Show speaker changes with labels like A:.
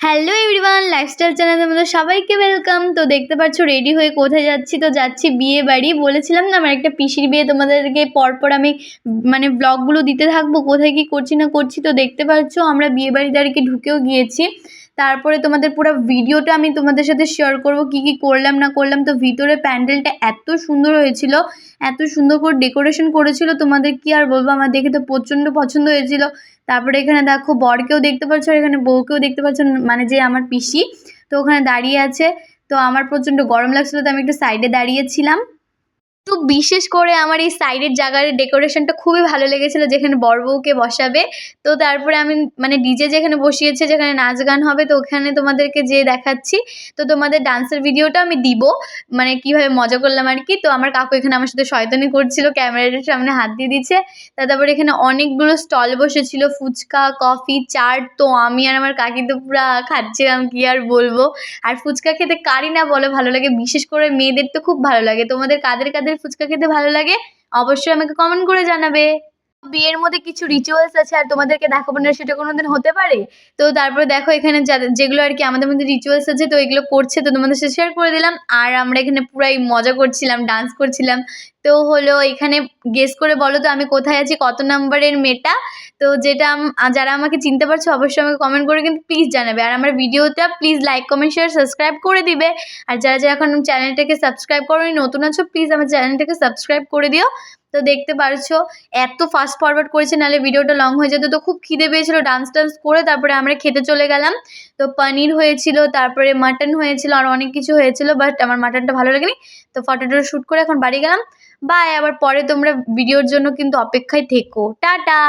A: Hello everyone, lifestyle চ্যানেলে আমাদের সবাইকে ওয়েলকাম। তো দেখতে পাচ্ছ রেডি হয়ে কোথায় যাচ্ছি, তো যাচ্ছি বিয়ে বাড়ি। বলেছিলাম না আমার একটা পিসির বিয়ে, তোমাদেরকে পরপর আমি মানে ব্লগগুলো দিতে থাকবো কোথায় কি করছি না করছি। তো দেখতে পাচ্ছ আমরা বিয়ে বাড়িতে আর কি ঢুকেও গিয়েছি। তারপরে তোমাদের পুরো ভিডিওটা আমি তোমাদের সাথে শেয়ার করবো কি কি করলাম না করলাম। তো ভিতরে প্যান্ডেলটা এত সুন্দর হয়েছিল, এত সুন্দর করে ডেকোরেশন করেছিল, তোমাদের কি আর বলবো, আমার দেখে তো প্রচণ্ড পছন্দ হয়েছিল। তারপরে এখানে দেখো বরকেও দেখতে পাচ্ছ আর এখানে বউকেও দেখতে পাচ্ছ, মানে যে আমার পিসি, তো ওখানে দাঁড়িয়ে আছে। তো আমার প্রচণ্ড গরম লাগছিল, তো আমি একটু সাইডে দাঁড়িয়েছিলাম। তো বিশেষ করে আমার এই সাইডের জায়গার ডেকোরেশনটা খুবই ভালো লেগেছিলো, যেখানে বর বউকে বসাবে। তো তারপরে আমি মানে ডিজে যেখানে বসিয়েছে, যেখানে নাচ গান হবে, তো ওখানে তোমাদেরকে যেয়ে দেখাচ্ছি। তো তোমাদের ডান্সের ভিডিওটা আমি দিব, মানে কীভাবে মজা করলাম আর কি। তো আমার কাকু এখানে আমার সাথে শয়তানি করছিল, ক্যামেরার সামনে হাত দিয়ে দিচ্ছে। তারপরে এখানে অনেকগুলো স্টল বসেছিল, ফুচকা, কফি, চাট। তো আমি আর আমার কাকি তো পুরা খাচ্ছিলাম, কী আর বলবো। আর ফুচকা খেতে কারই না বলো ভালো লাগে, বিশেষ করে মেয়েদের তো খুব ভালো লাগে। তোমাদের কাদের কাদের ফুচকা খেতে ভালো লাগে অবশ্যই আমাকে কমেন্ট করে জানাবে। বিয়ের মধ্যে কিছু রিচুয়ালস আছে আর তোমাদেরকে দেখাবো না সেটা কোনোদিন হতে পারে। তো তারপরে দেখো এখানে যেগুলো আর কি আমাদের মধ্যে রিচুয়ালস আছে, তো এগুলো করছে, তো তোমাদের সাথে শেয়ার করে দিলাম। আর আমরা এখানে পুরাই মজা করছিলাম, ডান্স করছিলাম। তো হলো এখানে গেস করে বলো তো আমি কোথায় আছি, কত নাম্বারের মেয়েটা। তো যেটা যারা আমাকে চিনতে পারছো অবশ্যই আমাকে কমেন্ট করে কিন্তু প্লিজ জানাবে। আর আমার ভিডিওটা please like comment share subscribe করে দিবে। আর যারা যারা এখন চ্যানেলটাকে সাবস্ক্রাইব করোনি, নতুন আছো, প্লিজ আমার চ্যানেলটাকে সাবস্ক্রাইব করে দিও। তো দেখতে পারছো এত ফাস্ট ফরওয়ার্ড করেছে, নাহলে ভিডিওটা লং হয়ে যেত। তো খুব খিদে পেয়েছিল, ডান্স টান্স করে তারপরে আমরা খেতে চলে গেলাম। তো পনির হয়েছিল, তারপরে মাটন হয়েছিল, আর অনেক কিছু হয়েছিল, বাট আমার মাটনটা ভালো লাগেনি। তো ফটোটা শ্যুট করে এখন বাড়ি গেলাম। বাই, আবার পরে তোমরা ভিডিওর জন্য কিন্তু অপেক্ষায় থেকো। টাটা।